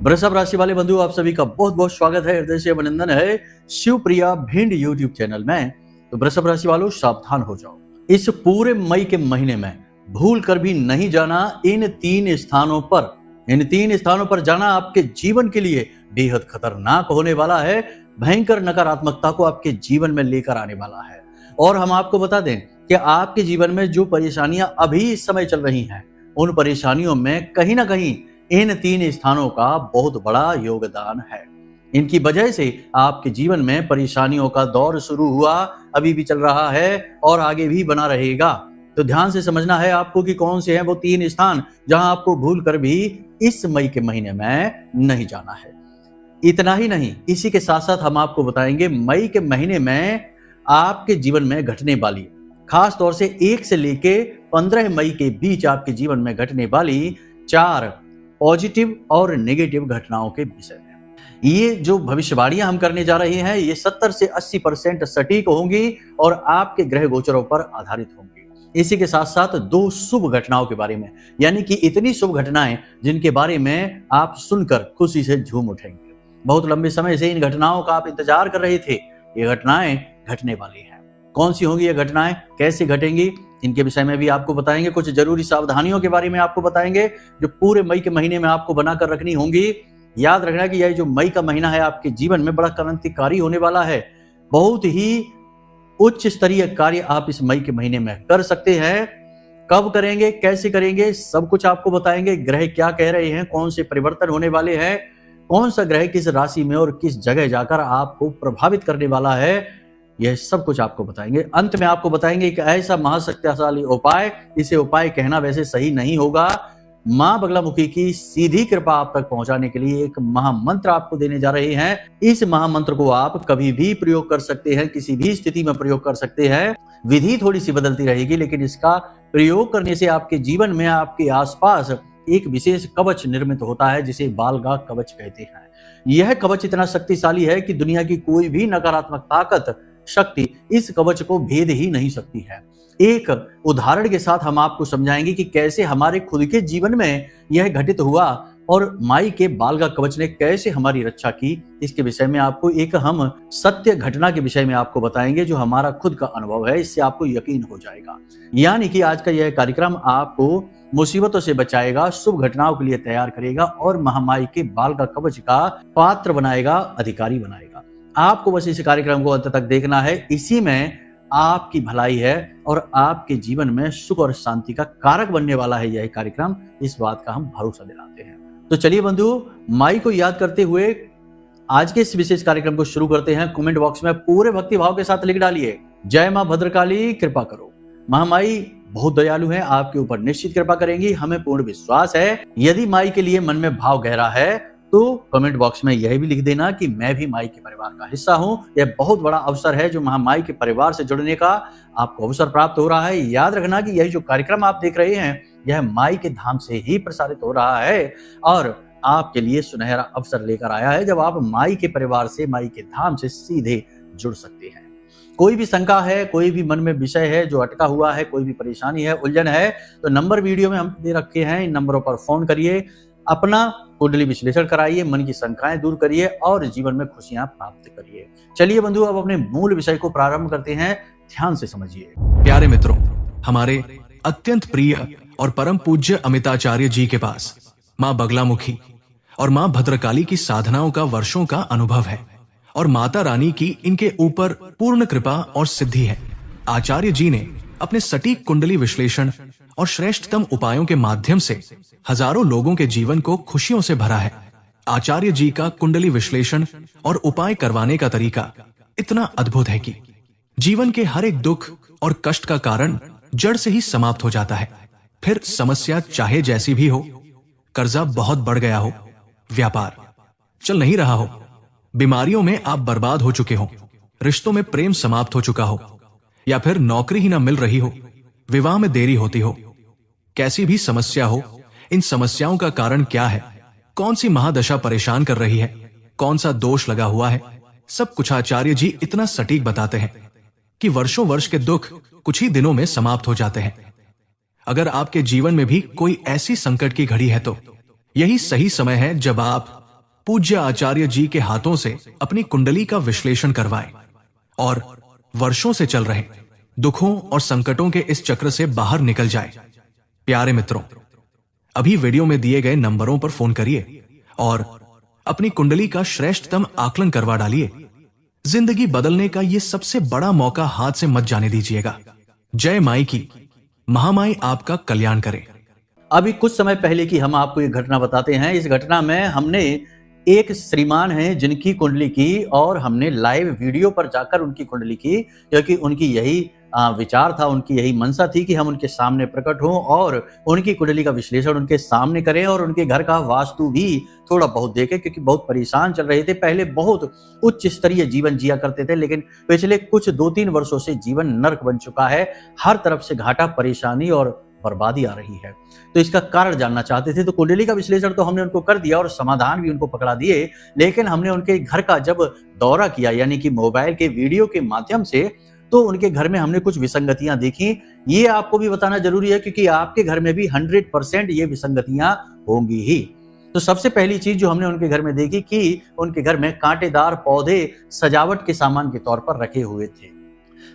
वृषभ राशि वाले बंधु, आप सभी का बहुत बहुत स्वागत है, हृदय से अभिनंदन है शिवप्रिया भिंड यूट्यूब चैनल में। तो वृषभ राशि वालों, सावधान हो जाओ। इस पूरे मई के महीने में भूल कर भी नहीं जाना इन तीन स्थानों पर जाना आपके जीवन के लिए बेहद खतरनाक होने वाला है। भयंकर नकारात्मकता को आपके जीवन में लेकर आने वाला है। और हम आपको बता दें कि आपके जीवन में जो परेशानियां अभी इस समय चल रही हैं, उन परेशानियों में कहीं ना कहीं इन तीन स्थानों का बहुत बड़ा योगदान है। इनकी वजह से आपके जीवन में परेशानियों का दौर शुरू हुआ, अभी भी चल रहा है और आगे भी बना रहेगा। तो ध्यान से समझना है आपको कि कौन से हैं वो तीन स्थान जहां आपको भूल कर भी इस मई के महीने में नहीं जाना है। इतना ही नहीं, इसी के साथ साथ हम आपको बताएंगे मई के महीने में आपके जीवन में घटने वाली, खास तौर से 1 से लेके 15 मई के बीच आपके जीवन में घटने वाली 4 पॉजिटिव और नेगेटिव घटनाओं के विषय में। ये जो भविष्यवाणियां हम करने जा रहे हैं, ये 70 से 80% सटीक होंगी और आपके ग्रह गोचरों पर आधारित होंगी। इसी के साथ साथ 2 शुभ घटनाओं के बारे में, यानी कि इतनी शुभ घटनाएं जिनके बारे में आप सुनकर खुशी से झूम उठेंगे। बहुत लंबे समय से इन घटनाओं का आप इंतजार कर रहे थे। ये घटनाएं घटने वाली हैं। कौन सी होंगी ये घटनाएं, कैसे घटेंगी, इनके विषय में भी आपको बताएंगे। कुछ जरूरी सावधानियों के बारे में आपको बताएंगे जो पूरे मई के महीने में आपको बनाकर रखनी होंगी। याद रखना कि यह जो मई का महीना है आपके जीवन में बड़ा क्रांतिकारी होने वाला है। बहुत ही उच्च स्तरीय कार्य आप इस मई के महीने में कर सकते हैं। कब करेंगे, कैसे करेंगे, सब कुछ आपको बताएंगे। ग्रह क्या कह रहे हैं, कौन से परिवर्तन होने वाले हैं, कौन सा ग्रह किस राशि में और किस जगह जाकर आपको प्रभावित करने वाला है, यह सब कुछ आपको बताएंगे। अंत में आपको बताएंगे कि ऐसा महाशक्तिशाली उपाय, इसे उपाय कहना वैसे सही नहीं होगा, मां बगलामुखी की सीधी कृपा आप तक पहुंचाने के लिए एक महामंत्र आपको देने जा रहे हैं। इस महामंत्र को आप कभी भी प्रयोग कर सकते हैं, किसी भी स्थिति में प्रयोग कर सकते हैं। विधि थोड़ी सी बदलती रहेगी, लेकिन इसका प्रयोग करने से आपके जीवन में, आपके आसपास एक विशेष कवच निर्मित होता है, जिसे बालगा कवच कहते हैं। यह कवच इतना शक्तिशाली है कि दुनिया की कोई भी नकारात्मक ताकत, शक्ति इस कवच को भेद ही नहीं सकती है। एक उदाहरण के साथ हम आपको समझाएंगे कि कैसे हमारे खुद के जीवन में यह घटित हुआ और माई के बालगा कवच ने कैसे हमारी रक्षा की। इसके विषय में आपको एक हम सत्य घटना के विषय में आपको बताएंगे जो हमारा खुद का अनुभव है, इससे आपको यकीन हो जाएगा। यानी कि आज का यह कार्यक्रम आपको मुसीबतों से बचाएगा, शुभ घटनाओं के लिए तैयार करेगा और महामाई के बालगा कवच का पात्र बनाएगा, अधिकारी बनाएगा। आपको बस इस कार्यक्रम को अंत तक देखना है। इसी में आपकी भलाई है और आपके जीवन में सुख और शांति का कारक बनने वाला है यह कार्यक्रम। इस बात का हम भरोसा दिलाते हैं। तो चलिए बंधु, माई को याद करते हुए आज के इस विशेष कार्यक्रम को शुरू करते हैं। कमेंट बॉक्स में पूरे भक्ति भाव के साथ लिख डालिए, जय मां भद्रकाली, कृपा करो। महामाई बहुत दयालु है, आपके ऊपर निश्चित कृपा करेंगी, हमें पूर्ण विश्वास है। यदि माई के लिए मन में भाव गहरा है तो कमेंट बॉक्स में यह भी लिख देना कि मैं भी माई के परिवार का हिस्सा हूं। यह बहुत बड़ा अवसर है जो महामाई के परिवार से जुड़ने का आपको अवसर प्राप्त हो रहा है। याद रखना कि यह जो कार्यक्रम आप देख रहे हैं, यह माई के धाम से ही प्रसारित हो रहा है और आपके लिए सुनहरा अवसर लेकर आया है जब आप माई के परिवार से, माई के धाम से सीधे जुड़ सकते हैं। कोई भी शंका है, कोई भी मन में विषय है जो अटका हुआ है, कोई भी परेशानी है, उलझन है, तो नंबर वीडियो में हम दे रखे हैं। इन नंबरों पर फोन करिए, अपना कुंडली विश्लेषण कराइए, मन की शंकाएं दूर करिए और जीवन में खुशियां प्राप्त करिए। चलिए बंधु, अब अपने मूल विषय को प्रारंभ करते हैं। ध्यान से समझिए। प्यारे मित्रों, हमारे अत्यंत प्रिय और परम पूज्य अमिताचार्य जी के पास मां बगलामुखी और मां भद्रकाली की साधनाओं का वर्षों का अनुभव है और माता रानी की इनके ऊपर पूर्ण कृपा और सिद्धि है। आचार्य जी ने अपने सटीक कुंडली विश्लेषण और श्रेष्ठतम उपायों के माध्यम से हजारों लोगों के जीवन को खुशियों से भरा है। आचार्य जी का कुंडली विश्लेषण और उपाय करवाने का तरीका इतना अद्भुत है कि जीवन के हर एक दुख और कष्ट का कारण जड़ से ही समाप्त हो जाता है। फिर समस्या चाहे जैसी भी हो, कर्जा बहुत बढ़ गया हो, व्यापार चल नहीं रहा हो, बीमारियों में आप बर्बाद हो चुके हो, रिश्तों में प्रेम समाप्त हो चुका हो, या फिर नौकरी ही ना मिल रही हो, विवाह में देरी होती हो, कैसी भी समस्या हो, इन समस्याओं का कारण क्या है, कौन सी महादशा परेशान कर रही है, कौन सा दोष लगा हुआ है, सब कुछ आचार्य जी इतना सटीक बताते हैं कि वर्षों वर्ष के दुख कुछ ही दिनों में समाप्त हो जाते हैं। अगर आपके जीवन में भी कोई ऐसी संकट की घड़ी है तो यही सही समय है जब आप पूज्य आचार्य जी के हाथों से अपनी कुंडली का विश्लेषण करवाएं और वर्षों से चल रहे दुखों और संकटों के इस चक्र से बाहर निकल जाए। प्यारे मित्रों, अभी वीडियो में दिए गए नंबरों पर फोन करिए और अपनी कुंडली का श्रेष्ठतम आकलन करवा डालिए। जिंदगी बदलने का यह सबसे बड़ा मौका हाथ से मत जाने दीजिएगा। जय माई की, महामाई आपका कल्याण करे। अभी कुछ समय पहले की हम आपको ये घटना बताते हैं। इस घटना में हमने एक श्रीमान हैं जिनकी कुंडली की, और हमने लाइव वीडियो पर जाकर उनकी कुंडली की, क्योंकि उनकी यही विचार था, उनकी यही मंशा थी कि हम उनके सामने प्रकट हों और उनकी कुंडली का विश्लेषण उनके सामने करें और उनके घर का वास्तु भी थोड़ा बहुत देखें, क्योंकि बहुत परेशान चल रहे थे। पहले बहुत उच्च स्तरीय जीवन जिया करते थे, लेकिन पिछले कुछ 2-3 वर्षों से जीवन नर्क बन चुका है। हर तरफ से घाटा, परेशानी और बर्बादी आ रही है। तो इसका कारण जानना चाहते थे। तो कुंडली का विश्लेषण तो हमने उनको कर दिया और समाधान भी उनको पकड़ा दिए, लेकिन हमने उनके घर का जब दौरा किया, यानी कि मोबाइल के वीडियो के माध्यम से, तो उनके घर में हमने कुछ विसंगतियां देखी। ये आपको भी बताना जरूरी है, क्योंकि आपके घर में भी 100% ये विसंगतियां होंगी ही। तो सबसे पहली चीज जो हमने उनके घर में देखी कि उनके घर में कांटेदार पौधे सजावट के सामान के तौर पर रखे हुए थे।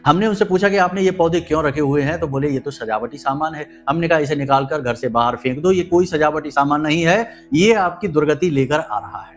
हमने उनसे पूछा कि आपने ये पौधे क्यों रखे हुए हैं, तो बोले ये तो सजावटी सामान है। हमने कहा इसे निकालकर घर से बाहर फेंक दो, ये कोई सजावटी सामान नहीं है, ये आपकी दुर्गति लेकर आ रहा है।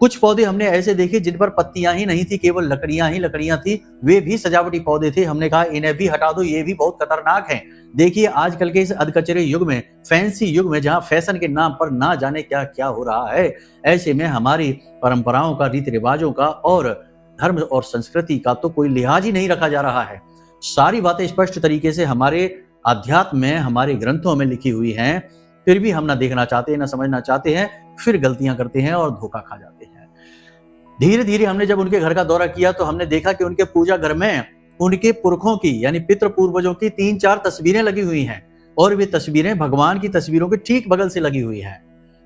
कुछ पौधे हमने ऐसे देखे जिन पर पत्तियां ही नहीं थी, केवल लकड़ियां ही लकड़ियां थी, वे भी सजावटी पौधे थे। हमने कहा इन्हें भी हटा दो, ये भी बहुत खतरनाक हैं। देखिए आजकल के इस अधकचरे युग में, फैंसी युग में, जहां फैशन के नाम पर ना जाने क्या क्या हो रहा है, ऐसे में हमारी परंपराओं का, रीति रिवाजों का और धर्म और संस्कृति का तो कोई लिहाज ही नहीं रखा जा रहा है। सारी बातें स्पष्ट तरीके से हमारे अध्यात्म में, हमारे ग्रंथों में लिखी हुई हैं, फिर भी हम ना देखना चाहते हैं, ना समझना चाहते हैं, फिर गलतियां करते हैं और धोखा खा जाते हैं। धीरे धीरे हमने जब उनके घर का दौरा किया तो हमने देखा कि उनके पूजा घर में उनके पुरखों की, यानी पितृ पूर्वजों की 3-4 तस्वीरें लगी हुई हैं, और वे तस्वीरें भगवान की तस्वीरों के ठीक बगल से लगी हुई हैं।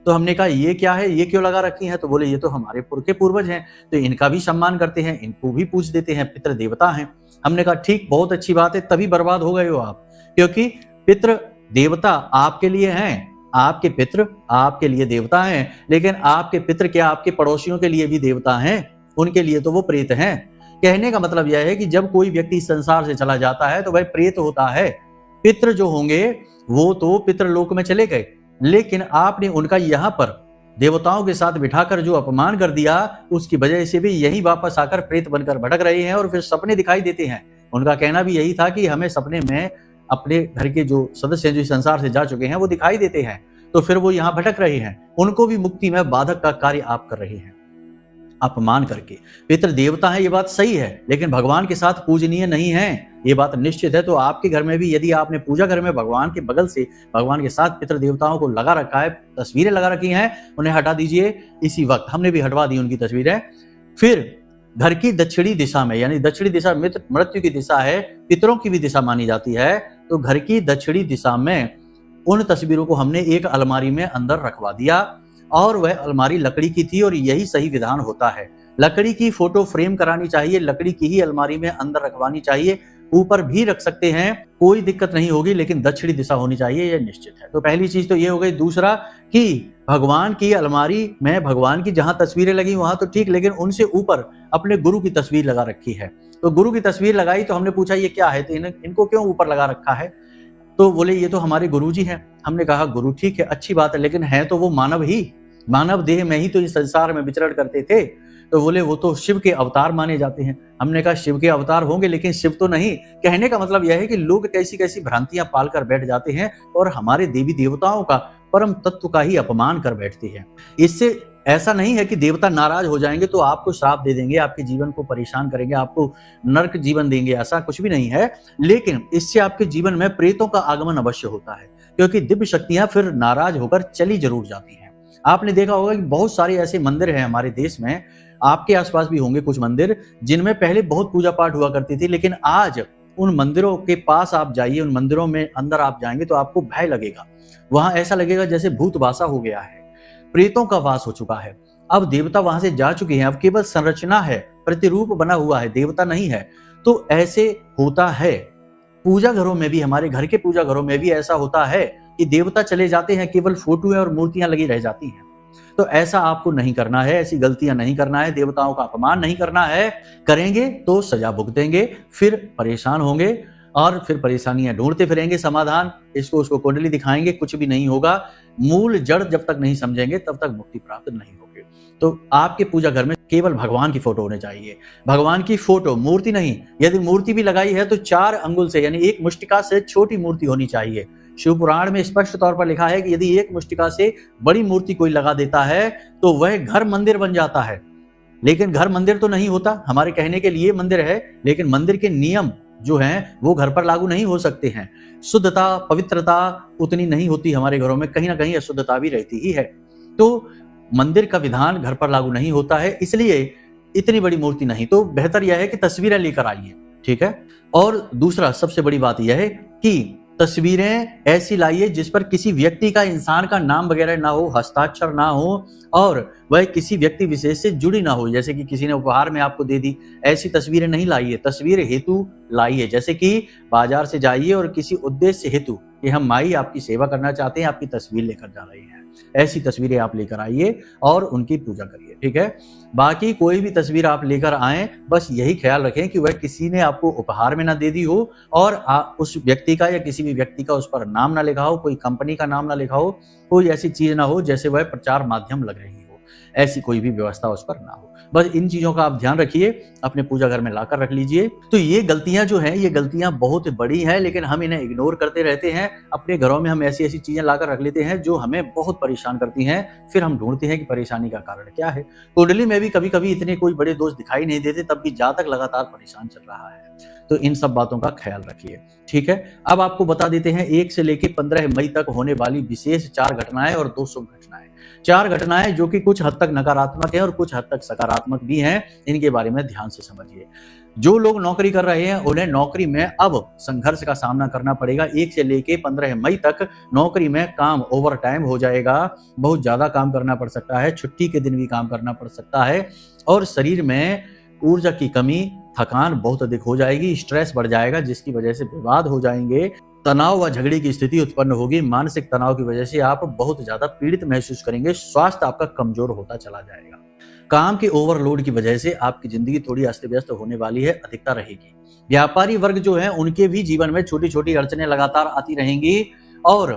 तो हमने कहा ये क्या है, ये क्यों लगा रखी है? तो बोले ये तो हमारे पुरखे पूर्वज हैं, तो इनका भी सम्मान करते हैं, इनको भी पूज देते हैं, पितृ देवता हैं। हमने कहा ठीक, बहुत अच्छी बात है, तभी बर्बाद हो गए हो आप, क्योंकि पितृ देवता आपके लिए हैं, आपके पितृ आपके लिए देवता हैं, लेकिन आपके पितृ क्या आपके पड़ोसियों के लिए भी देवता हैं? उनके लिए तो वो प्रेत हैं। कहने का मतलब यह है कि जब कोई व्यक्ति संसार से चला जाता है तो वह प्रेत होता है। पितृ जो होंगे वो तो पितृलोक में चले गए, लेकिन आपने उनका यहाँ पर देवताओं के साथ बिठाकर जो अपमान कर दिया, उसकी वजह से भी यही वापस आकर प्रेत बनकर भटक रहे हैं और फिर सपने दिखाई देते हैं। उनका कहना भी यही था कि हमें सपने में अपने घर के जो सदस्य हैं, जो संसार से जा चुके हैं, वो दिखाई देते हैं, तो फिर वो यहाँ भटक रहे हैं। उनको भी मुक्ति में बाधक का कार्य आप कर रहे हैं, अपमान करके। पितृ देवता है, ये बात सही है, लेकिन भगवान के साथ पूजनीय नहीं है, ये बात निश्चित है। तो आपके घर में भी यदि आपने पूजा घर में भगवान के बगल से, भगवान के साथ पितृ देवताओं को लगा रखा है, तस्वीरें लगा रखी हैं, उन्हें हटा दीजिए इसी वक्त। हमने भी हटवा दी उनकी तस्वीरें। फिर घर की दक्षिणी दिशा में, यानी दक्षिणी दिशा मृत्यु की दिशा है, पितरों की भी दिशा मानी जाती है, तो घर की दक्षिणी दिशा में उन तस्वीरों को हमने एक अलमारी में अंदर रखवा दिया, और वह अलमारी लकड़ी की थी, और यही सही विधान होता है। लकड़ी की फोटो फ्रेम करानी चाहिए, लकड़ी की ही अलमारी में अंदर रखवानी चाहिए। ऊपर भी रख सकते हैं, कोई दिक्कत नहीं होगी, लेकिन दक्षिणी दिशा होनी चाहिए, यह निश्चित है। तो पहली चीज तो ये हो गई। दूसरा कि भगवान की अलमारी में भगवान की जहां तस्वीरें लगी वहां तो ठीक, लेकिन उनसे ऊपर अपने गुरु की तस्वीर लगा रखी है। तो गुरु की तस्वीर लगाई तो हमने पूछा ये क्या है, तो इनको क्यों ऊपर लगा रखा है? तो बोले ये तो हमारे गुरुजी हैं। हमने कहा गुरु ठीक है, अच्छी बात है, लेकिन है तो वो मानव ही, मानव देह में ही तो इस संसार में विचरण करते थे। तो बोले वो तो शिव के अवतार माने जाते हैं। हमने कहा शिव के अवतार होंगे, लेकिन शिव तो नहीं। कहने का मतलब यह है कि लोग कैसी कैसी भ्रांतियां पालकर बैठ जाते हैं और हमारे देवी देवताओं का, परम तत्व का ही अपमान कर बैठते हैं। इससे ऐसा नहीं है कि देवता नाराज हो जाएंगे तो आपको श्राप दे देंगे, आपके जीवन को परेशान करेंगे, आपको नरक जीवन देंगे, ऐसा कुछ भी नहीं है। लेकिन इससे आपके जीवन में प्रेतों का आगमन अवश्य होता है, क्योंकि दिव्य शक्तियां फिर नाराज होकर चली जरूर जाती हैं। आपने देखा होगा कि बहुत सारे ऐसे मंदिर हैं हमारे देश में, आपके आसपास भी होंगे कुछ मंदिर, जिनमें पहले बहुत पूजा पाठ हुआ करती थी, लेकिन आज उन मंदिरों के पास आप जाइए, उन मंदिरों में अंदर आप जाएंगे तो आपको भय लगेगा। वहां ऐसा लगेगा जैसे भूत वासा हो गया है, प्रेतों का वास हो चुका है। अब देवता वहां से जा चुके हैं, अब केवल संरचना है, प्रतिरूप बना हुआ है, देवता नहीं है। तो ऐसे होता है पूजा घरों में भी, हमारे घर के पूजा घरों में भी ऐसा होता है कि देवता चले जाते हैं, केवल फोटो और मूर्तियां लगी रह जाती हैं। तो ऐसा आपको नहीं करना है, ऐसी गलतियां नहीं करना है, देवताओं का अपमान नहीं करना है। करेंगे तो सजा भुगतेंगे, फिर परेशान होंगे और फिर परेशानियां ढूंढते फिरेंगे समाधान, इसको उसको कुंडली दिखाएंगे, कुछ भी नहीं होगा। मूल जड़ जब तक नहीं समझेंगे तब तक मुक्ति प्राप्त नहीं होगी। तो आपके पूजा घर में केवल भगवान की फोटो होनी चाहिए, भगवान की फोटो, मूर्ति नहीं। यदि मूर्ति भी लगाई है तो 4 अंगुल से यानी 1 मुष्टिका से छोटी मूर्ति होनी चाहिए। शिव पुराण में स्पष्ट तौर पर लिखा है कि यदि 1 मुष्टिका से बड़ी मूर्ति कोई लगा देता है तो वह घर मंदिर बन जाता है। लेकिन घर मंदिर तो नहीं होता, हमारे कहने के लिए मंदिर है, लेकिन मंदिर के नियम जो हैं वो घर पर लागू नहीं हो सकते हैं। शुद्धता, पवित्रता उतनी नहीं होती हमारे घरों में, कहीं ना कहीं अशुद्धता भी रहती ही है। तो मंदिर का विधान घर पर लागू नहीं होता है, इसलिए इतनी बड़ी मूर्ति नहीं। तो बेहतर यह है कि तस्वीरें लेकर आइए, ठीक है। और दूसरा सबसे बड़ी बात यह है कि तस्वीरें ऐसी लाइए जिस पर किसी व्यक्ति का, इंसान का नाम वगैरह ना हो, हस्ताक्षर ना हो और वह किसी व्यक्ति विशेष से जुड़ी ना हो, जैसे कि किसी ने उपहार में आपको दे दी, ऐसी तस्वीरें नहीं लाइए। तस्वीर हेतु लाइए, जैसे कि बाजार से जाइए और किसी उद्देश्य हेतु कि हम माई आपकी सेवा करना चाहते हैं, आपकी तस्वीर लेकर जा रहे हैं, ऐसी तस्वीरें आप लेकर आइए और उनकी पूजा करिए, ठीक है। बाकी कोई भी तस्वीर आप लेकर आए, बस यही ख्याल रखें कि वह किसी ने आपको उपहार में ना दे दी हो और उस व्यक्ति का या किसी भी व्यक्ति का उस पर नाम ना लिखा हो, कोई कंपनी का नाम ना लिखा हो, कोई ऐसी चीज ना हो जैसे वह प्रचार माध्यम लग रही हो, ऐसी कोई भी व्यवस्था उस पर ना हो। बस इन चीजों का आप ध्यान रखिए, अपने पूजा घर में लाकर रख लीजिए। तो ये गलतियां जो हैं, ये गलतियां बहुत बड़ी हैं, लेकिन हम इन्हें इग्नोर करते रहते हैं। अपने घरों में हम ऐसी ऐसी चीजें लाकर रख लेते हैं जो हमें बहुत परेशान करती हैं। फिर हम ढूंढते हैं कि परेशानी का कारण क्या है। कुंडली में भी कभी कभी इतने कोई बड़े दोष दिखाई नहीं देते, तब भी जातक लगातार परेशान चल रहा है। तो इन सब बातों का ख्याल रखिए, ठीक है। अब आपको बता देते हैं 1 से लेकर 15 मई तक होने वाली विशेष 4 घटनाएं और 2 शुभ घटनाएं। 4 घटनाएं जो कि कुछ हद तक नकारात्मक है और कुछ हद तक सकारात्मक भी हैं, इनके बारे में ध्यान से समझिए। जो लोग नौकरी कर रहे हैं उन्हें नौकरी में अब संघर्ष का सामना करना पड़ेगा। 1 से लेकर 15 मई तक नौकरी में काम ओवर टाइम हो जाएगा, बहुत ज्यादा काम करना पड़ सकता है, छुट्टी के दिन भी काम करना पड़ सकता है और शरीर में ऊर्जा की कमी, थकान बहुत अधिक हो जाएगी, स्ट्रेस बढ़ जाएगा, जिसकी वजह से विवाद हो जाएंगे, तनाव व झगड़े की स्थिति उत्पन्न होगी। मानसिक तनाव की वजह से आप बहुत ज्यादा पीड़ित महसूस करेंगे, स्वास्थ्य आपका कमजोर होता चला जाएगा। काम के ओवरलोड की वजह से आपकी जिंदगी थोड़ी अस्त व्यस्त होने वाली है, अधिकता रहेगी। व्यापारी वर्ग जो है उनके भी जीवन में छोटी छोटी अड़चनें लगातार आती रहेंगी और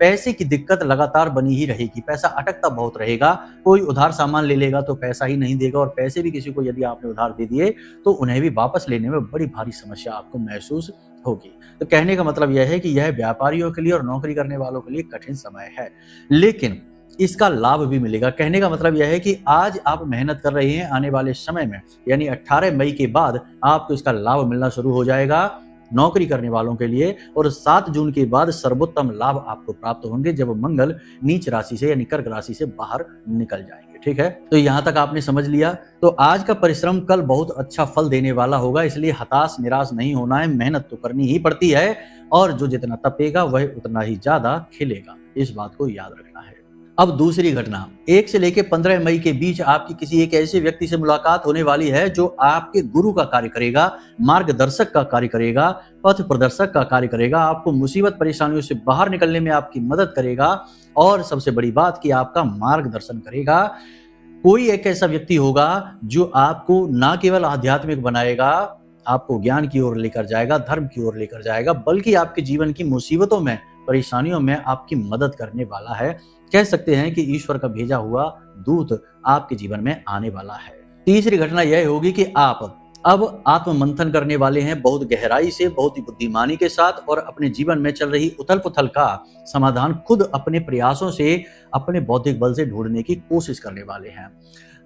पैसे की दिक्कत लगातार बनी ही रहेगी, पैसा अटकता बहुत रहेगा। कोई उधार सामान ले लेगा तो पैसा ही नहीं देगा और पैसे भी किसी को यदि आपने उधार दे दिए तो उन्हें भी वापस लेने में बड़ी भारी समस्या आपको महसूस होगी। तो कहने का मतलब यह है कि यह व्यापारियों के लिए और नौकरी करने वालों के लिए कठिन समय है, लेकिन इसका लाभ भी मिलेगा। कहने का मतलब यह है कि आज आप मेहनत कर रहे हैं, आने वाले समय में यानी 18 मई के बाद आपको इसका लाभ मिलना शुरू हो जाएगा नौकरी करने वालों के लिए। और 7 जून के बाद सर्वोत्तम लाभ आपको प्राप्त होंगे जब मंगल नीच राशि से यानी कर्क राशि से बाहर निकल जाएंगे, ठीक है। तो यहां तक आपने समझ लिया। तो आज का परिश्रम कल बहुत अच्छा फल देने वाला होगा, इसलिए हताश निराश नहीं होना है। मेहनत तो करनी ही पड़ती है और जो जितना तपेगा वह उतना ही ज्यादा खिलेगा, इस बात को याद रखना है। अब दूसरी घटना, 1 से लेकर 15 मई के बीच आपकी किसी एक ऐसे व्यक्ति से मुलाकात होने वाली है जो आपके गुरु का कार्य करेगा, मार्गदर्शक का कार्य करेगा, पथ प्रदर्शक का कार्य करेगा, आपको मुसीबत परेशानियों से बाहर निकलने में आपकी मदद करेगा और सबसे बड़ी बात कि आपका मार्गदर्शन करेगा। कोई एक ऐसा व्यक्ति होगा जो आपको ना केवल आध्यात्मिक बनाएगा, आपको ज्ञान की ओर लेकर जाएगा, धर्म की ओर लेकर जाएगा, बल्कि आपके जीवन की मुसीबतों में, परेशानियों में आपकी मदद करने वाला है। कह सकते हैं कि ईश्वर का भेजा हुआ दूत आपके जीवन में आने वाला है। तीसरी घटना यह होगी कि आप अब आत्म मंथन करने वाले हैं, बहुत गहराई से, बहुत ही बुद्धिमानी के साथ, और अपने जीवन में चल रही उथल पुथल का समाधान खुद अपने प्रयासों से, अपने बौद्धिक बल से ढूंढने की कोशिश करने वाले हैं।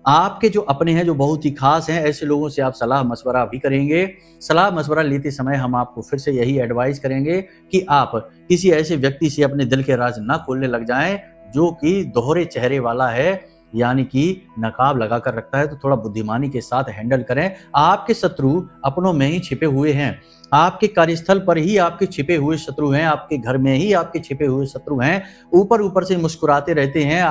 आपके जो अपने हैं, जो बहुत ही खास हैं, ऐसे लोगों से आप सलाह मशवरा भी करेंगे। सलाह मशवरा लेते समय हम आपको फिर से यही एडवाइस करेंगे कि आप किसी ऐसे व्यक्ति से अपने दिल के राज ना खोलने लग जाएं जो कि दोहरे चेहरे वाला है, यानी कि नकाब लगाकर रखता है। तो थोड़ा बुद्धिमानी के साथ हैंडल करें। आपके शत्रु अपनों में ही छिपे हुए हैं, आपके कार्यस्थल पर ही आपके छिपे हुए शत्रु हैं, आपके घर में ही आपके छिपे हुए शत्रु हैं। ऊपर ऊपर से मुस्कुराते रहते हैं,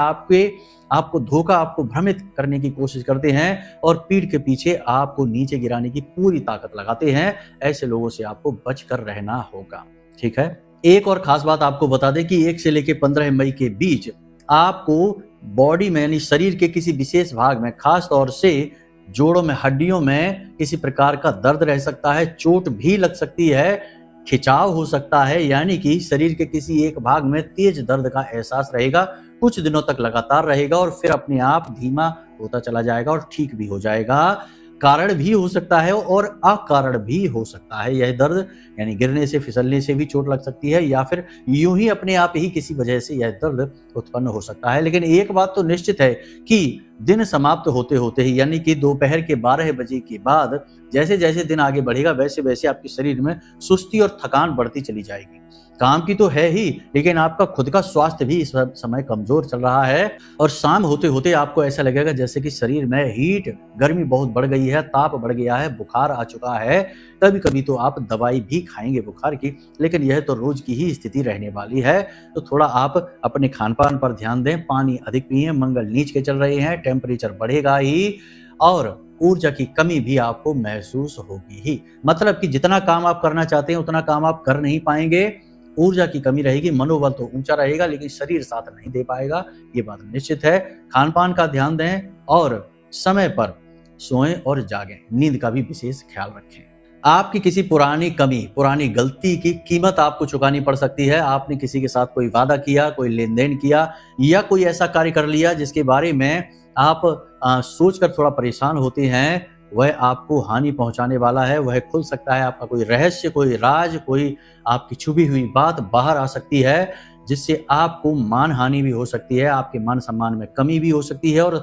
आपको धोखा, आपको भ्रमित करने की कोशिश करते हैं और पीठ के पीछे आपको नीचे गिराने की पूरी ताकत लगाते हैं। ऐसे लोगों से आपको बचकर रहना होगा, ठीक है। एक और खास बात आपको बता दें कि 1 से लेकर 15 मई के बीच आपको बॉडी में यानी शरीर के किसी विशेष भाग में, खास तौर से जोड़ों में, हड्डियों में किसी प्रकार का दर्द रह सकता है, चोट भी लग सकती है, खिंचाव हो सकता है, यानी कि शरीर के किसी एक भाग में तेज दर्द का एहसास रहेगा, कुछ दिनों तक लगातार रहेगा और फिर अपने आप धीमा होता चला जाएगा और ठीक भी हो जाएगा। कारण भी हो सकता है और अकारण भी हो सकता है यह दर्द, यानी गिरने से, फिसलने से भी चोट लग सकती है या फिर यूं ही अपने आप ही किसी वजह से यह दर्द उत्पन्न हो सकता है। लेकिन एक बात तो निश्चित है कि दिन समाप्त होते होते ही, यानी कि दोपहर के 12 बजे के बाद जैसे जैसे दिन आगे बढ़ेगा वैसे वैसे आपके शरीर में सुस्ती और थकान बढ़ती चली जाएगी। काम की तो है ही, लेकिन आपका खुद का स्वास्थ्य भी इस समय कमजोर चल रहा है और शाम होते होते आपको ऐसा लगेगा जैसे कि शरीर में हीट, गर्मी बहुत बढ़ गई है, ताप बढ़ गया है, बुखार आ चुका है। कभी कभी तो आप दवाई भी खाएंगे बुखार की, लेकिन यह तो रोज की ही स्थिति रहने वाली है। तो थोड़ा आप अपने खान पान पर ध्यान दें, पानी अधिक पिएं, मंगल नीच के चल रहे हैं, टेम्परेचर बढ़ेगा ही और ऊर्जा की कमी भी आपको महसूस होगी ही। मतलब कि जितना काम आप करना चाहते हैं उतना काम आप कर नहीं पाएंगे, ऊर्जा की कमी रहेगी, मनोबल तो ऊंचा रहेगा लेकिन शरीर साथ नहीं दे पाएगा, ये बात निश्चित है। खान पान का ध्यान दें और समय पर सोएं और जागें, नींद का भी विशेष ख्याल रखें। आपकी किसी पुरानी कमी, पुरानी गलती की कीमत आपको चुकानी पड़ सकती है। आपने किसी के साथ कोई वादा किया, कोई लेन देन किया या कोई ऐसा कार्य कर लिया जिसके बारे में आप सोचकर थोड़ा परेशान होते हैं, वह आपको हानि पहुंचाने वाला है। वह खुल सकता है, आपका कोई रहस्य, कोई राज, कोई आपकी छुपी हुई बात बाहर आ सकती है जिससे आपको मान हानि भी हो सकती है, आपके मान सम्मान में कमी भी हो सकती है और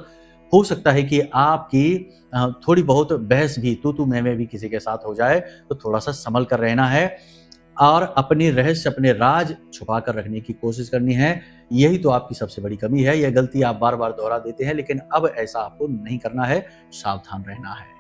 हो सकता है कि आपकी थोड़ी बहुत बहस भी, तू मैं भी किसी के साथ हो जाए। तो थोड़ा सा संभल कर रहना है और अपने रहस्य, अपने राज छुपा कर रखने की कोशिश करनी है। यही तो आपकी सबसे बड़ी कमी है। यह गलती आप बार बार दोहरा देते हैं, लेकिन अब ऐसा आपको नहीं करना है, सावधान रहना है।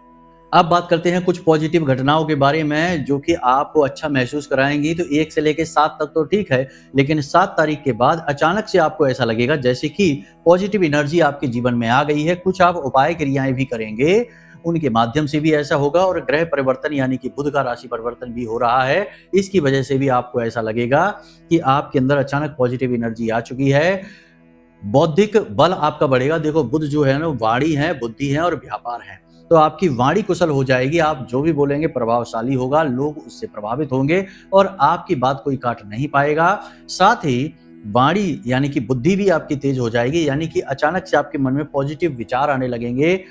अब बात करते हैं कुछ पॉजिटिव घटनाओं के बारे में जो कि आपको अच्छा महसूस कराएंगी। तो 1 से लेकर 7 तक तो ठीक है, लेकिन 7 तारीख के बाद अचानक से आपको ऐसा लगेगा जैसे कि पॉजिटिव एनर्जी आपके जीवन में आ गई है। कुछ आप उपाय क्रियाएं भी करेंगे, उनके माध्यम से भी ऐसा होगा और ग्रह परिवर्तन यानी कि बुध का राशि परिवर्तन भी हो रहा है। इसकी वजह से भी आपको ऐसा लगेगा कि आपके अंदर अचानक पॉजिटिव एनर्जी आ चुकी है। बौद्धिक बल आपका बढ़ेगा। देखो, बुध जो है ना, वाणी है, बुद्धि है और व्यापार है। तो आपकी वाणी कुशल हो जाएगी, आप जो भी बोलेंगे प्रभावशाली होगा, लोग उससे प्रभावित होंगे और आपकी बात कोई काट नहीं पाएगा। साथ ही वाणी यानी कि बुद्धि भी आपकी तेज हो जाएगी, यानी कि अचानक से आपके मन में पॉजिटिव विचार आने लगेंगे,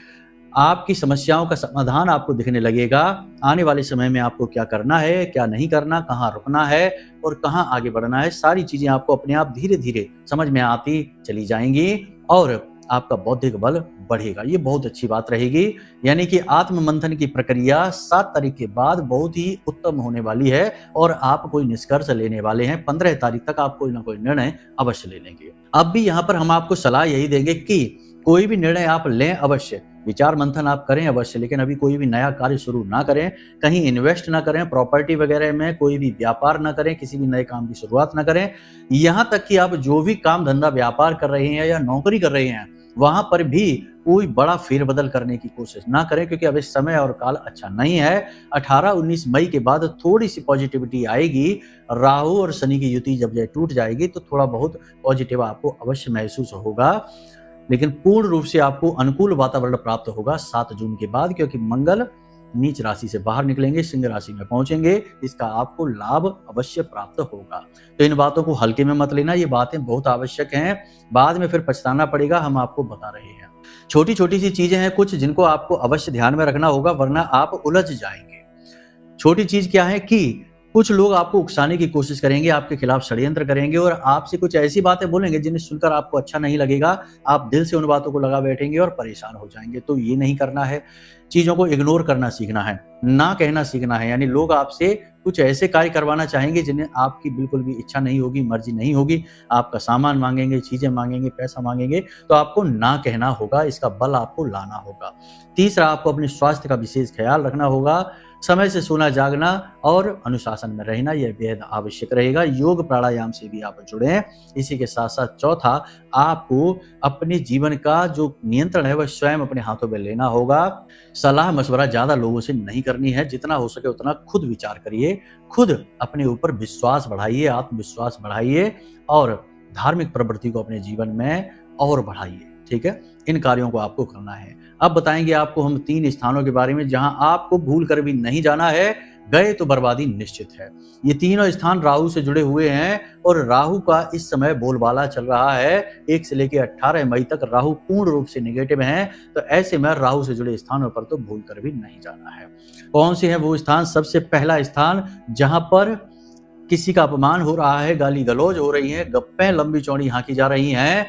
आपकी समस्याओं का समाधान आपको दिखने लगेगा। आने वाले समय में आपको क्या करना है, क्या नहीं करना, कहाँ रुकना है और कहाँ आगे बढ़ना है, सारी चीजें आपको अपने आप धीरे धीरे समझ में आती चली जाएंगी और आपका बौद्धिक बल बढ़ेगा। ये बहुत अच्छी बात रहेगी। यानी कि आत्म मंथन की प्रक्रिया 7 तारीख के बाद बहुत ही उत्तम होने वाली है और आप कोई निष्कर्ष लेने वाले हैं। 15 तारीख तक आप कोई ना कोई निर्णय अवश्य ले लेंगे। अब भी यहाँ पर हम आपको सलाह यही देंगे कि कोई भी निर्णय आप लें अवश्य, विचार मंथन आप करें अवश्य, लेकिन अभी कोई भी नया कार्य शुरू ना करें, कहीं इन्वेस्ट ना करें, प्रॉपर्टी वगैरह में कोई भी व्यापार ना करें, किसी भी नए काम की शुरुआत ना करें। यहाँ तक कि आप जो भी काम धंधा व्यापार कर रहे हैं या नौकरी कर रहे हैं, वहां पर भी कोई बड़ा फेरबदल करने की कोशिश ना करें, क्योंकि अभी समय और काल अच्छा नहीं है। 18-19 मई के बाद थोड़ी सी पॉजिटिविटी आएगी। राहु और शनि की युति जब टूट जाएगी तो थोड़ा बहुत पॉजिटिव आपको अवश्य महसूस होगा, लेकिन पूर्ण रूप से आपको अनुकूल वातावरण प्राप्त होगा 7 जून के बाद, क्योंकि मंगल नीच राशि से बाहर निकलेंगे, सिंह राशि में पहुंचेंगे। इसका आपको लाभ अवश्य प्राप्त होगा। तो इन बातों को हल्के में मत लेना, ये बातें बहुत आवश्यक हैं, बाद में फिर पछताना पड़ेगा, हम आपको बता रहे हैं। छोटी छोटी सी चीजें हैं कुछ जिनको आपको अवश्य ध्यान में रखना होगा, वरना आप उलझ जाएंगे। छोटी चीज क्या है कि कुछ लोग आपको उकसाने की कोशिश करेंगे, आपके खिलाफ षड्यंत्र करेंगे और आपसे कुछ ऐसी बातें बोलेंगे जिन्हें सुनकर आपको अच्छा नहीं लगेगा। आप दिल से उन बातों को लगा बैठेंगे और परेशान हो जाएंगे। तो ये नहीं करना है, चीजों को इग्नोर करना सीखना है, ना कहना सीखना है। यानी लोग आपसे कुछ ऐसे कार्य करवाना चाहेंगे जिन्हें आपकी बिल्कुल भी इच्छा नहीं होगी, मर्जी नहीं होगी, आपका सामान मांगेंगे, चीजें मांगेंगे, पैसा मांगेंगे, तो आपको ना कहना होगा, इसका बल आपको लाना होगा। तीसरा, आपको अपने स्वास्थ्य का विशेष ख्याल रखना होगा। समय से सोना जागना और अनुशासन में रहना यह बेहद आवश्यक रहेगा। योग प्राणायाम से भी आप जुड़ें। इसी के साथ साथ चौथा, आपको अपने जीवन का जो नियंत्रण है वह स्वयं अपने हाथों में लेना होगा। सलाह मशवरा ज्यादा लोगों से नहीं करनी है, जितना हो सके उतना खुद विचार करिए, खुद अपने ऊपर विश्वास बढ़ाइए, आत्मविश्वास बढ़ाइए और धार्मिक प्रवृत्ति को अपने जीवन में और बढ़ाइए। ठीक है, इन कार्यों को आपको करना है। अब बताएंगे आपको हम 3 स्थानों के बारे में जहां आपको भूल कर भी नहीं जाना है, गए तो बर्बादी निश्चित है। ये तीनों स्थान राहु से जुड़े हुए हैं और राहु का इस समय बोलबाला चल रहा है। 1 से लेकर 18 मई तक राहु पूर्ण रूप से निगेटिव हैं, तो ऐसे में राहु से जुड़े स्थानों पर तो भूल कर भी नहीं जाना है। कौन से हैं वो स्थान? सबसे पहला स्थान जहां पर किसी का अपमान हो रहा है, गाली गलौज हो रही है, गप्पें लंबी चौड़ी हाँकी जा रही हैं,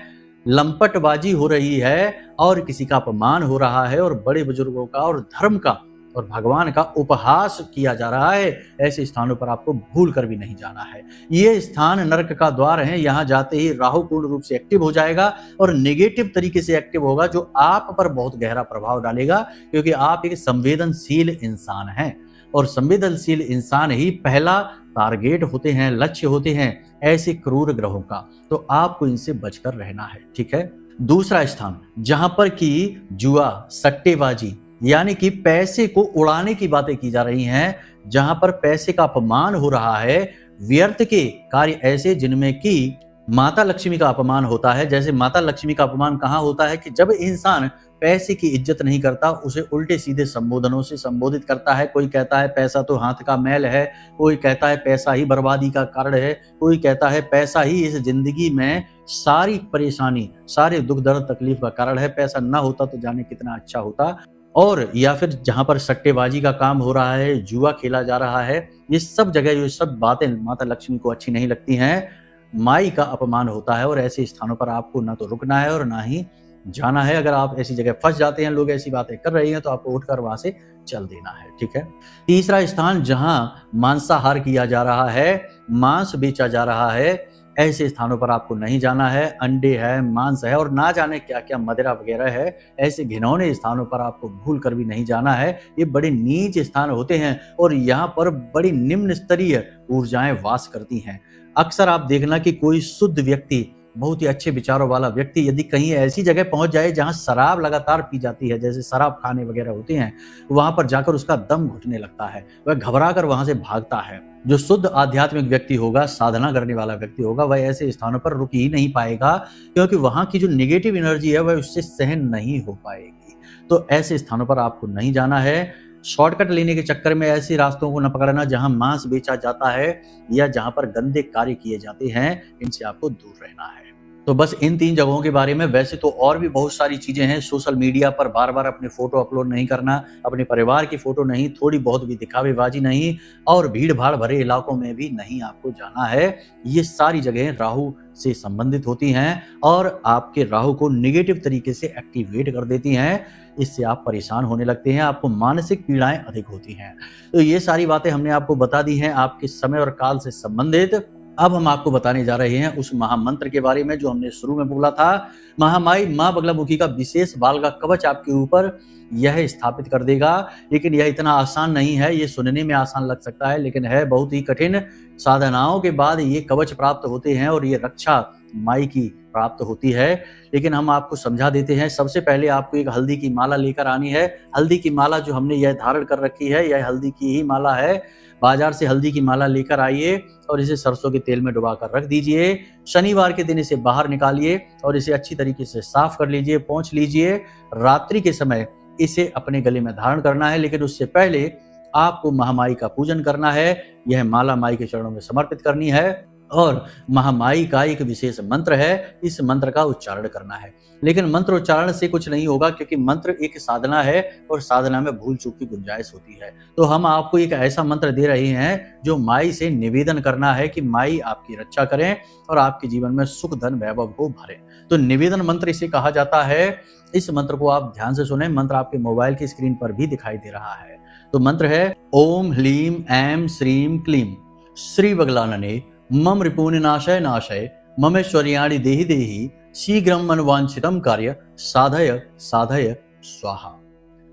लंपटबाजी हो रही है और किसी का अपमान हो रहा है और बड़े बुजुर्गों का और धर्म का और भगवान का उपहास किया जा रहा है, ऐसे स्थानों पर आपको भूल कर भी नहीं जाना है। ये स्थान नरक का द्वार है। यहाँ जाते ही राहु पूर्ण रूप से एक्टिव हो जाएगा और नेगेटिव तरीके से एक्टिव होगा, जो आप पर बहुत गहरा प्रभाव डालेगा, क्योंकि आप एक संवेदनशील इंसान हैं और संवेदनशील इंसान ही पहला टारगेट होते हैं, लक्ष्य होते हैं ऐसे क्रूर ग्रहों का, तो आपको इनसे बचकर रहना है। ठीक है। दूसरा स्थान जहां पर कि जुआ, सट्टेबाजी यानी कि पैसे को उड़ाने की बातें की जा रही हैं, जहां पर पैसे का अपमान हो रहा है, व्यर्थ के कार्य ऐसे जिनमें कि माता लक्ष्मी का अपमान होता है। जैसे माता लक्ष्मी का अपमान कहाँ होता है कि जब इंसान पैसे की इज्जत नहीं करता, उसे उल्टे सीधे संबोधनों से संबोधित करता है। कोई कहता है पैसा तो हाथ का मैल है, कोई कहता है पैसा ही बर्बादी का कारण है, कोई कहता है पैसा ही इस जिंदगी में सारी परेशानी, सारे दुख दर्द तकलीफ का कारण है, पैसा ना होता तो जाने कितना अच्छा होता। और या फिर जहां पर सट्टेबाजी का काम हो रहा है, जुआ खेला जा रहा है, ये सब जगह ये सब बातें माता लक्ष्मी को अच्छी नहीं लगती हैं। माई का अपमान होता है और ऐसे स्थानों पर आपको ना तो रुकना है और ना ही जाना है। अगर आप ऐसी जगह फंस जाते हैं, लोग ऐसी बातें कर रही हैं, तो आपको उठकर वहां से चल देना है। ठीक है। तीसरा स्थान जहां मांसाहार किया जा रहा है, मांस बेचा जा रहा है, ऐसे स्थानों पर आपको नहीं जाना है। अंडे है, मांस है और ना जाने क्या क्या मदिरा वगैरह है, ऐसे घिनौने स्थानों पर आपको भूल कर भी नहीं जाना है। ये बड़े नीच स्थान होते हैं और यहाँ पर बड़ी निम्न स्तरीय ऊर्जाएं वास करती हैं। अक्सर आप देखना कि कोई शुद्ध व्यक्ति, बहुत ही अच्छे विचारों वाला व्यक्ति यदि कहीं ऐसी जगह पहुंच जाए जहां शराब लगातार पी जाती है, जैसे शराब खाने वगैरह होते हैं, वहां पर जाकर उसका दम घुटने लगता है, वह घबरा कर वहां से भागता है। जो शुद्ध आध्यात्मिक व्यक्ति होगा, साधना करने वाला व्यक्ति होगा, वह ऐसे स्थानों पर रुक ही नहीं पाएगा, क्योंकि वहां की जो नेगेटिव एनर्जी है वह उससे सहन नहीं हो पाएगी। तो ऐसे स्थानों पर आपको नहीं जाना है। शॉर्टकट लेने के चक्कर में ऐसे रास्तों को न पकड़ना जहां मांस बेचा जाता है या जहां पर गंदे कार्य किए जाते हैं, इनसे आपको दूर रहना है। तो बस इन 3 जगहों के बारे में, वैसे तो और भी बहुत सारी चीजें हैं। सोशल मीडिया पर बार बार अपने फोटो अपलोड नहीं करना, अपने परिवार की फोटो नहीं, थोड़ी बहुत भी दिखावेबाजी नहीं, और भीड़ भाड़ भरे इलाकों में भी नहीं आपको जाना है। ये सारी जगहें राहु से संबंधित होती हैं और आपके राहु को निगेटिव तरीके से एक्टिवेट कर देती हैं। इससे आप परेशान होने लगते हैं, आपको मानसिक पीड़ाएं अधिक होती हैं। तो ये सारी बातें हमने आपको बता दी हैं आपके समय और काल से संबंधित। अब हम आपको बताने जा रहे हैं उस महामंत्र के बारे में जो हमने शुरू में बोला था। महामाई मां बगलामुखी का विशेष बाल का कवच आपके ऊपर यह स्थापित कर देगा। लेकिन यह इतना आसान नहीं है। ये सुनने में आसान लग सकता है, लेकिन है बहुत ही कठिन। साधनाओं के बाद ये कवच प्राप्त होते हैं और ये रक्षा माई की प्राप्त होती है। लेकिन हम आपको समझा देते हैं। सबसे पहले आपको एक हल्दी की माला लेकर आनी है। हल्दी की माला जो हमने यह धारण कर रखी है, यह हल्दी की ही माला है। बाजार से हल्दी की माला लेकर आइए और इसे सरसों के तेल में डुबाकर रख दीजिए। शनिवार के दिन इसे बाहर निकालिए और इसे अच्छी तरीके से साफ कर लीजिए, पोंछ लीजिए। रात्रि के समय इसे अपने गले में धारण करना है, लेकिन उससे पहले आपको महामाई का पूजन करना है। यह माला माई के चरणों में समर्पित करनी है और महामाई का एक विशेष मंत्र है, इस मंत्र का उच्चारण करना है। लेकिन मंत्र उच्चारण से कुछ नहीं होगा, क्योंकि मंत्र एक साधना है और साधना में भूल चूक की गुंजाइश होती है। तो हम आपको एक ऐसा मंत्र दे रहे हैं जो माई से निवेदन करना है कि माई आपकी रक्षा करें और आपके जीवन में सुख धन वैभव को भरें। तो निवेदन मंत्र इसे कहा जाता है। इस मंत्र को आप ध्यान से सुने। मंत्र आपके मोबाइल की स्क्रीन पर भी दिखाई दे रहा है। तो मंत्र है ओम ह्लीम ऐं श्रीम क्लीम श्री बगलानने मम रिपुनिनाशय नाशय ममेश्वर्याणि देहि देहि शीघ्रम मनवांछितम कार्य साधय साधय स्वाहा।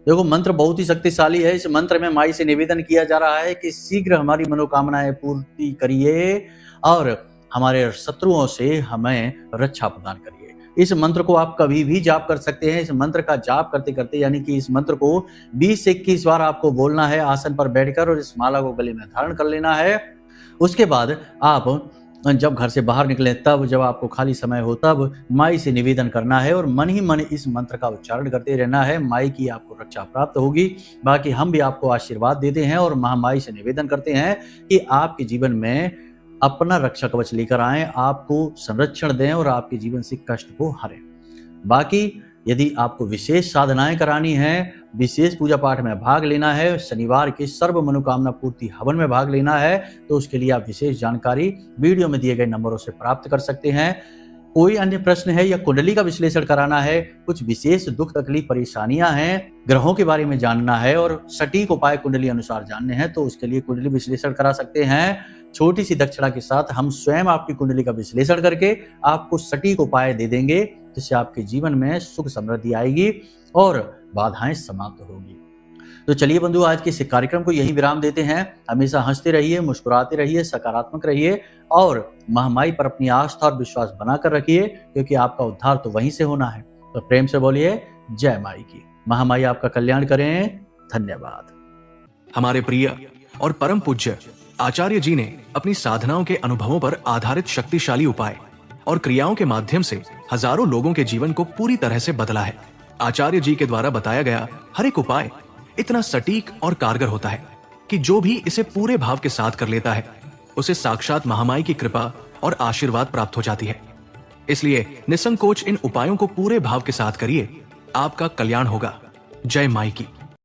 देखो, मंत्र बहुत ही शक्तिशाली है। इस मंत्र में माई से निवेदन किया जा रहा है कि शीघ्र हमारी मनोकामनाएं पूर्ति करिए और हमारे शत्रुओं से हमें रक्षा प्रदान करिए। इस मंत्र को आप कभी भी जाप कर सकते हैं। इस मंत्र का जाप करते करते, यानी कि इस मंत्र को 20 से 21 बार आपको बोलना है आसन पर बैठकर, और इस माला को गले में धारण कर लेना है। उसके बाद आप जब घर से बाहर निकले तब, जब आपको खाली समय हो तब माई से निवेदन करना है और मन ही मन इस मंत्र का उच्चारण करते रहना है। माई की आपको रक्षा प्राप्त होगी। बाकी हम भी आपको आशीर्वाद देते हैं और महामाई से निवेदन करते हैं कि आपके जीवन में अपना रक्षा कवच लेकर आएं, आपको संरक्षण दें और आपके जीवन से कष्ट को हरें। बाकी यदि आपको विशेष साधनाएं करानी है, विशेष पूजा पाठ में भाग लेना है, शनिवार के सर्व मनोकामना पूर्ति हवन में भाग लेना है, तो उसके लिए आप विशेष जानकारी वीडियो में दिए गए नंबरों से प्राप्त कर सकते हैं। कोई अन्य प्रश्न है या कुंडली का विश्लेषण कराना है, कुछ विशेष दुख तकलीफ परेशानियां हैं, ग्रहों के बारे में जानना है और सटीक उपाय कुंडली अनुसार जानने हैं, तो उसके लिए कुंडली विश्लेषण करा सकते हैं। छोटी सी दक्षिणा के साथ हम स्वयं आपकी कुंडली का विश्लेषण करके आपको सटीक उपाय दे देंगे, जिससे आपके जीवन में सुख समृद्धि आएगी और बाधाएं समाप्त होगी। तो चलिए बंधु, आज के इस कार्यक्रम को यही विराम देते हैं। हमेशा हंसते रहिए, मुस्कुराते रहिए, सकारात्मक रहिए और महामाई पर अपनी आस्था और विश्वास बनाकर रखिए, क्योंकि आपका उद्धार तो वहीं से होना है। तो प्रेम से बोलिए जय माई की। महामाई आपका कल्याण करें। धन्यवाद। हमारे प्रिय और परम पूज्य आचार्य जी ने अपनी साधनाओं के अनुभवों पर आधारित शक्तिशाली उपाय और क्रियाओं के माध्यम से हजारों लोगों के जीवन को पूरी तरह से बदला है। आचार्य जी के द्वारा बताया गया हर एक उपाय इतना सटीक और कारगर होता है कि जो भी इसे पूरे भाव के साथ कर लेता है, उसे साक्षात महामाई की कृपा और आशीर्वाद प्राप्त हो जाती है। इसलिए निसंकोच इन उपायों को पूरे भाव के साथ करिए, आपका कल्याण होगा। जय माई की।